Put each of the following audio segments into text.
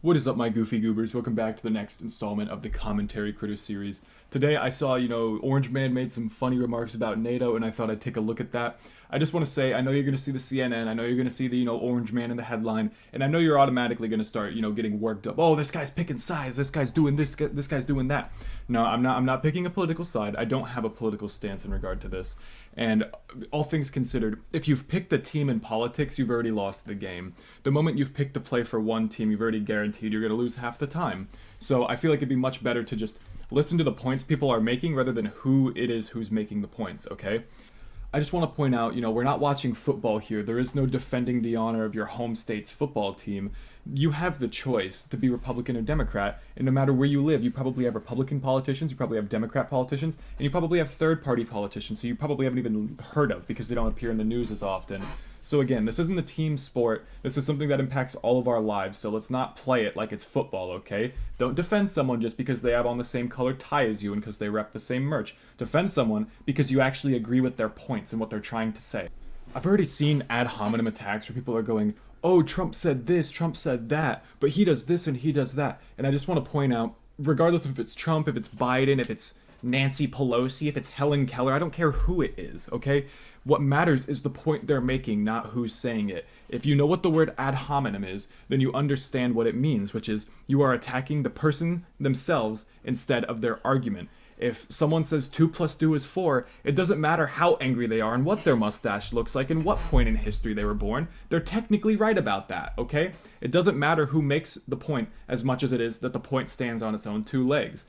What is up, my goofy goobers? Welcome back to the next installment of the Commentary Critter series. Today I saw, Orange Man made some funny remarks about NATO, and I thought I'd take a look at that. I just want to say, I know you're going to see the CNN, I know you're going to see the, Orange Man in the headline, and I know you're automatically going to start, getting worked up. Oh, this guy's picking sides, this guy's doing this guy's doing that. No, I'm not picking a political side. I don't have a political stance in regard to this. And all things considered, if you've picked a team in politics, you've already lost the game. The moment you've picked to play for one team, you've already guaranteed you're going to lose half the time. So I feel like it'd be much better to just listen to the points people are making rather than who it is who's making the points, okay? I just want to point out, we're not watching football here. There is no defending the honor of your home state's football team. You have the choice to be Republican or Democrat, and no matter where you live, you probably have Republican politicians, you probably have Democrat politicians, and you probably have third-party politicians who you probably haven't even heard of because they don't appear in the news as often. So again, this isn't a team sport. This is something that impacts all of our lives, so let's not play it like it's football, okay? Don't defend someone just because they have on the same colored tie as you and because they rep the same merch. Defend someone because you actually agree with their points and what they're trying to say. I've already seen ad hominem attacks where people are going, oh, Trump said this, Trump said that, but he does this and he does that. And I just want to point out, regardless of if it's Trump, if it's Biden, if it's Nancy Pelosi, if it's Helen Keller, I don't care who it is, okay? What matters is the point they're making, not who's saying it. If you know what the word ad hominem is, then you understand what it means, which is you are attacking the person themselves instead of their argument. If someone says 2 plus 2 is 4, it doesn't matter how angry they are and what their mustache looks like and what point in history they were born. They're technically right about that, okay? It doesn't matter who makes the point as much as it is that the point stands on its own 2 legs.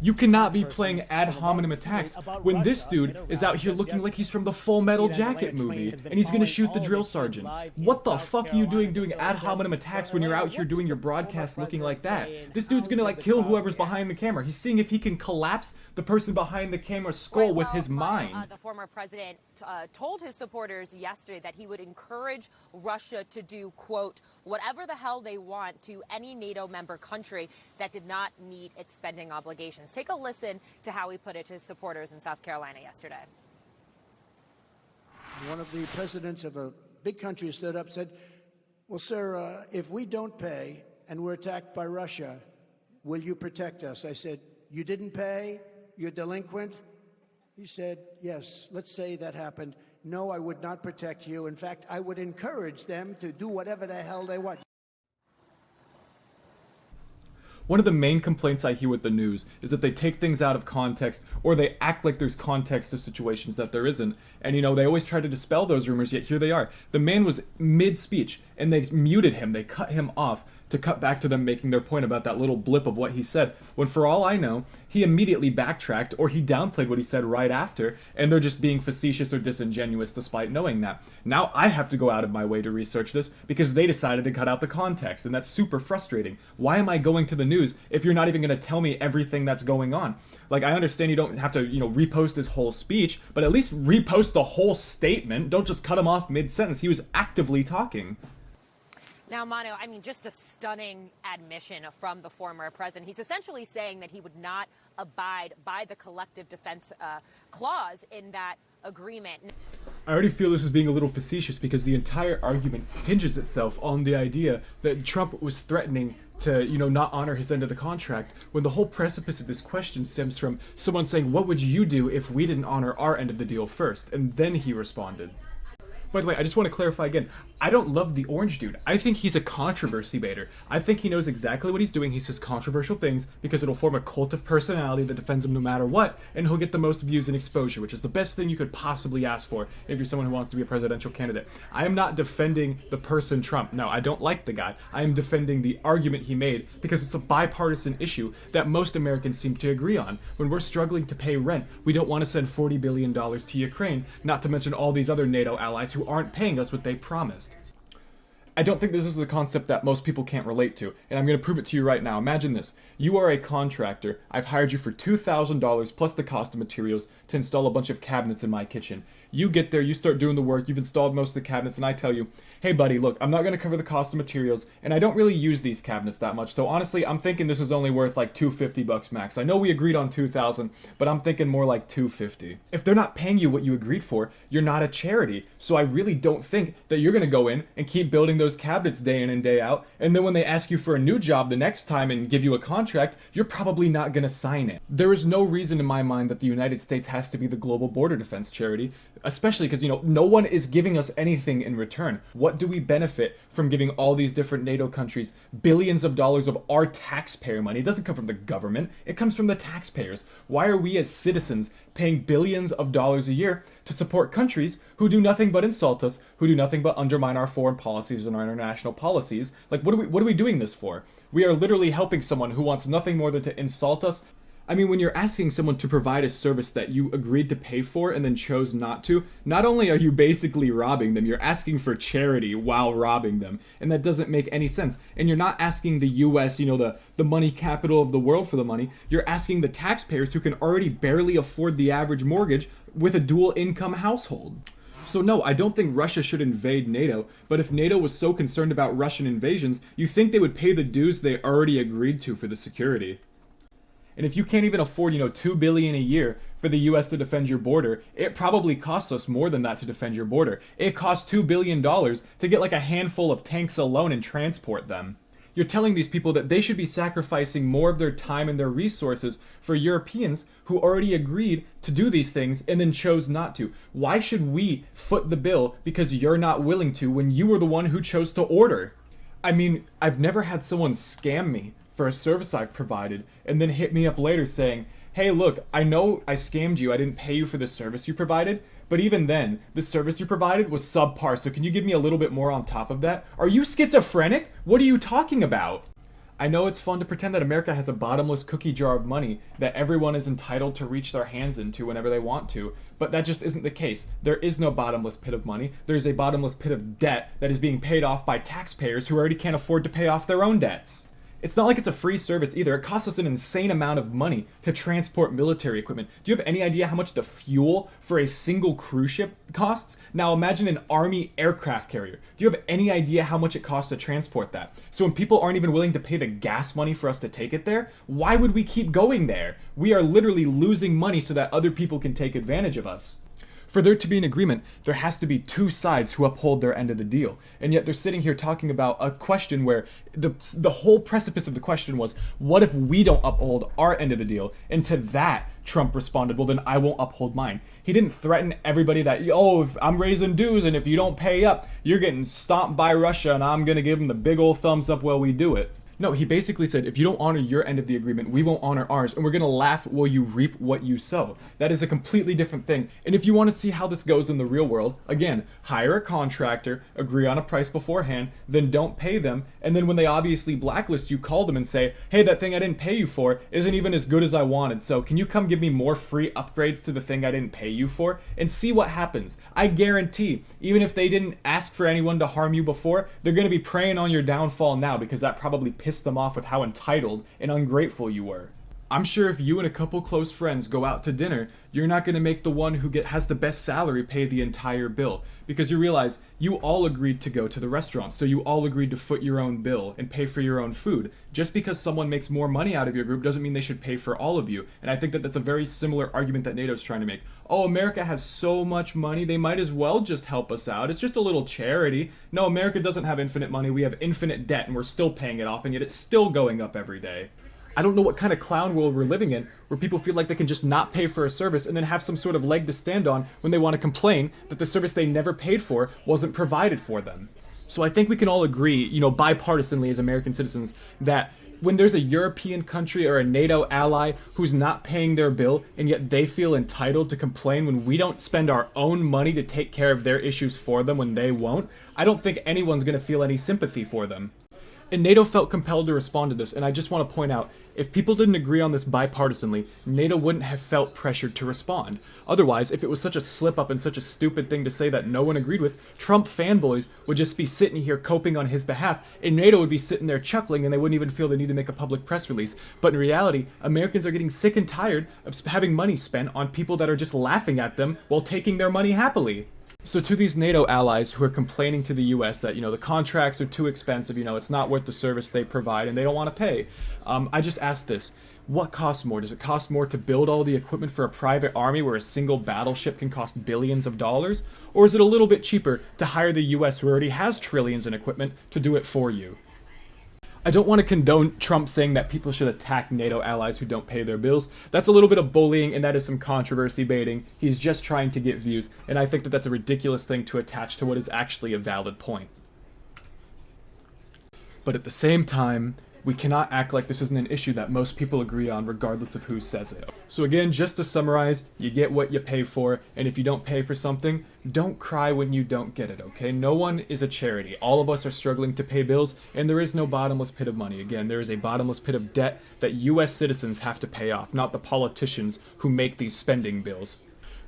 You cannot be playing ad hominem attacks when this dude is out here looking like he's from the Full Metal Jacket movie and he's gonna shoot the drill sergeant. What the fuck are you doing ad hominem attacks when you're out here doing your broadcast looking like that? This dude's gonna kill whoever's behind the camera. He's seeing if he can collapse the person behind the camera's skull with his mind. The former president told his supporters yesterday that he would encourage Russia to do, quote, whatever the hell they want to any NATO member country that did not meet its spending obligations. Take a listen to how he put it to his supporters in South Carolina yesterday. One of the presidents of a big country stood up and said, well, sir, if we don't pay and we're attacked by Russia, will you protect us? I said, you didn't pay? You're delinquent? He said, yes, let's say that happened. No, I would not protect you. In fact, I would encourage them to do whatever the hell they want. One of the main complaints I hear with the news is that they take things out of context or they act like there's context to situations that there isn't. And they always try to dispel those rumors, yet here they are. The man was mid-speech and they muted him, they cut him off to cut back to them making their point about that little blip of what he said, when for all I know, he immediately backtracked or he downplayed what he said right after, and they're just being facetious or disingenuous despite knowing that. Now I have to go out of my way to research this because they decided to cut out the context, and that's super frustrating. Why am I going to the news if you're not even going to tell me everything that's going on? I understand you don't have to, repost his whole speech, but at least repost the whole statement. Don't just cut him off mid-sentence. He was actively talking. Now, Mano, just a stunning admission from the former president. He's essentially saying that he would not abide by the collective defense clause in that agreement. I already feel this is being a little facetious because the entire argument hinges itself on the idea that Trump was threatening to, not honor his end of the contract, when the whole precipice of this question stems from someone saying, what would you do if we didn't honor our end of the deal first? And then he responded. By the way, I just want to clarify again, I don't love the orange dude. I think he's a controversy baiter. I think he knows exactly what he's doing. He says controversial things because it'll form a cult of personality that defends him no matter what, and he'll get the most views and exposure, which is the best thing you could possibly ask for if you're someone who wants to be a presidential candidate. I am not defending the person Trump. No, I don't like the guy. I am defending the argument he made because it's a bipartisan issue that most Americans seem to agree on. When we're struggling to pay rent, we don't want to send $40 billion to Ukraine, not to mention all these other NATO allies who aren't paying us what they promised. I don't think this is a concept that most people can't relate to, and I'm going to prove it to you right now. Imagine this. You are a contractor. I've hired you for $2,000 plus the cost of materials to install a bunch of cabinets in my kitchen. You get there, you start doing the work, you've installed most of the cabinets, and I tell you, hey buddy, look, I'm not going to cover the cost of materials, and I don't really use these cabinets that much, so honestly, I'm thinking this is only worth like $250 max. I know we agreed on $2,000, but I'm thinking more like $250. If they're not paying you what you agreed for, you're not a charity, so I really don't think that you're going to go in and keep building those cabinets day in and day out, and then when they ask you for a new job the next time and give you a contract, you're probably not going to sign it. There is no reason in my mind that the United States has to be the global border defense charity, especially because, no one is giving us anything in return. What do we benefit from giving all these different NATO countries billions of dollars of our taxpayer money? It doesn't come from the government, it comes from the taxpayers. Why are we as citizens paying billions of dollars a year to support countries who do nothing but insult us, who do nothing but undermine our foreign policies and our international policies? Like, what are we doing this for? We are literally helping someone who wants nothing more than to insult us. I mean, when you're asking someone to provide a service that you agreed to pay for and then chose not to, not only are you basically robbing them, you're asking for charity while robbing them. And that doesn't make any sense. And you're not asking the US, the money capital of the world for the money. You're asking the taxpayers who can already barely afford the average mortgage with a dual income household. So no, I don't think Russia should invade NATO, but if NATO was so concerned about Russian invasions, you think they would pay the dues they already agreed to for the security. And if you can't even afford, $2 billion a year for the US to defend your border, it probably costs us more than that to defend your border. It costs $2 billion to get like a handful of tanks alone and transport them. You're telling these people that they should be sacrificing more of their time and their resources for Europeans who already agreed to do these things and then chose not to. Why should we foot the bill because you're not willing to when you were the one who chose to order? I mean, I've never had someone scam me for a service I've provided and then hit me up later saying, hey, look, I know I scammed you, I didn't pay you for the service you provided, but even then, the service you provided was subpar, so can you give me a little bit more on top of that? Are you schizophrenic? What are you talking about? I know it's fun to pretend that America has a bottomless cookie jar of money that everyone is entitled to reach their hands into whenever they want to, but that just isn't the case. There is no bottomless pit of money. There is a bottomless pit of debt that is being paid off by taxpayers who already can't afford to pay off their own debts. It's not like it's a free service either. It costs us an insane amount of money to transport military equipment. Do you have any idea how much the fuel for a single cruise ship costs? Now imagine an Army aircraft carrier. Do you have any idea how much it costs to transport that? So when people aren't even willing to pay the gas money for us to take it there, why would we keep going there? We are literally losing money so that other people can take advantage of us. For there to be an agreement, there has to be two sides who uphold their end of the deal. And yet they're sitting here talking about a question where the whole precipice of the question was, what if we don't uphold our end of the deal? And to that, Trump responded, well, then I won't uphold mine. He didn't threaten everybody that, if I'm raising dues and if you don't pay up, you're getting stomped by Russia and I'm going to give them the big old thumbs up while we do it. No, he basically said, if you don't honor your end of the agreement, we won't honor ours, and we're going to laugh while you reap what you sow. That is a completely different thing. And if you want to see how this goes in the real world, again, hire a contractor, agree on a price beforehand, then don't pay them, and then when they obviously blacklist you, call them and say, hey, that thing I didn't pay you for isn't even as good as I wanted, so can you come give me more free upgrades to the thing I didn't pay you for? And see what happens. I guarantee, even if they didn't ask for anyone to harm you before, they're going to be preying on your downfall now because that probably pissed them off with how entitled and ungrateful you were. I'm sure if you and a couple close friends go out to dinner, you're not going to make the one who has the best salary pay the entire bill, because you realize you all agreed to go to the restaurant, so you all agreed to foot your own bill and pay for your own food. Just because someone makes more money out of your group doesn't mean they should pay for all of you. And I think that that's a very similar argument that NATO's trying to make. Oh, America has so much money, they might as well just help us out. It's just a little charity. No, America doesn't have infinite money. We have infinite debt and we're still paying it off, and yet it's still going up every day. I don't know what kind of clown world we're living in where people feel like they can just not pay for a service and then have some sort of leg to stand on when they want to complain that the service they never paid for wasn't provided for them. So I think we can all agree, bipartisanly as American citizens, that when there's a European country or a NATO ally who's not paying their bill and yet they feel entitled to complain when we don't spend our own money to take care of their issues for them when they won't, I don't think anyone's going to feel any sympathy for them. And NATO felt compelled to respond to this, and I just want to point out, if people didn't agree on this bipartisanly, NATO wouldn't have felt pressured to respond. Otherwise, if it was such a slip-up and such a stupid thing to say that no one agreed with, Trump fanboys would just be sitting here coping on his behalf, and NATO would be sitting there chuckling, and they wouldn't even feel the need to make a public press release. But in reality, Americans are getting sick and tired of having money spent on people that are just laughing at them while taking their money happily. So to these NATO allies who are complaining to the US that, the contracts are too expensive, it's not worth the service they provide and they don't want to pay, I just ask this. What costs more? Does it cost more to build all the equipment for a private army where a single battleship can cost billions of dollars? Or is it a little bit cheaper to hire the US, who already has trillions in equipment, to do it for you? I don't want to condone Trump saying that people should attack NATO allies who don't pay their bills. That's a little bit of bullying, and that is some controversy baiting. He's just trying to get views, and I think that that's a ridiculous thing to attach to what is actually a valid point. But at the same time, we cannot act like this isn't an issue that most people agree on, regardless of who says it. So again, just to summarize, you get what you pay for, and if you don't pay for something, don't cry when you don't get it, okay? No one is a charity. All of us are struggling to pay bills, and there is no bottomless pit of money. Again, there is a bottomless pit of debt that US citizens have to pay off, not the politicians who make these spending bills.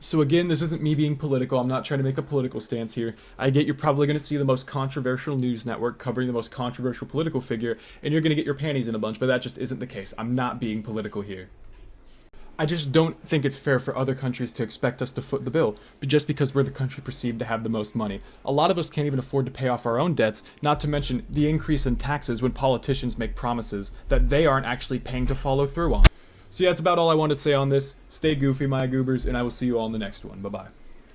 So again, this isn't me being political. I'm not trying to make a political stance here. I get you're probably going to see the most controversial news network covering the most controversial political figure, and you're going to get your panties in a bunch, but that just isn't the case. I'm not being political here. I just don't think it's fair for other countries to expect us to foot the bill, but just because we're the country perceived to have the most money. A lot of us can't even afford to pay off our own debts, not to mention the increase in taxes when politicians make promises that they aren't actually paying to follow through on. So yeah, that's about all I wanted to say on this. Stay goofy, my goobers, and I will see you all in the next one. Bye-bye.